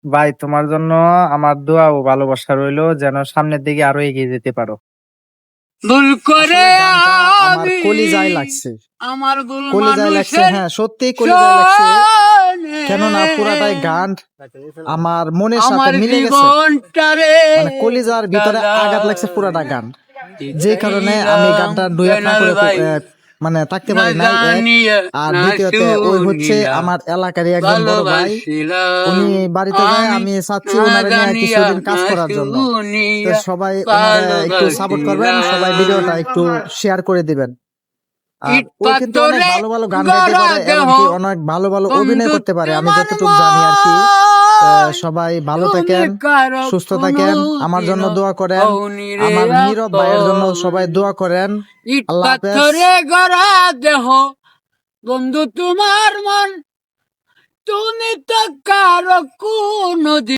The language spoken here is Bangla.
ভাই তোমার জন্য আমার দোয়া ও ভালোবাসা রইলো, যেন সামনের দিকে আরো এগিয়ে যেতে পারো। ভুল করে আসলে গানটা আমার আমি কলিজায় লাগছে, আমার ভুল কলিজায় লাগছে, মানুষের হ্যাঁ সত্যি কলিজায় লাগছে। শোনে। কেননা পুরাটাই গান আমার মনের সাথে আমার মিলে গেছে, জীবনটারে মানে কলিজার ভিতরে আঘাত লাগছে পুরাটা গান। যে কারণে আমি গানটা ডুয়েট না করে মানে থাকতে পারি নাই, এক। আর দ্বিতীয়তে ওই হচ্ছে আমার এলাকারই একজন বড় ভাই, উনি বাড়িতে যায়, আমি চাচ্ছি ওনারা নিয়ে কিছুদিন কাজ করার জন্য। তো সবাই ওনারা একটু সাপোর্ট করবেন, সবাই ভিডিওটা একটু শেয়ার করে দিবেন। আর ও কিন্তু অনেক ভালো ভালো গান গাইতে পারে, এমনকি অনেক ভালো ভালো অভিনয় করতে পারে, আমি যতটুকু জানি আর কি। সবাই ভালো থাকেন, সুস্থ থাকেন, আমার জন্য দোয়া করেন, আমার নীরব ভাইয়ের জন্য সবাই দোয়া করেন। আল্লাহ হাফেজ। পাথরে গড়া দেহ বন্ধু তোমার মন, তুমি তো কারো কোনদিন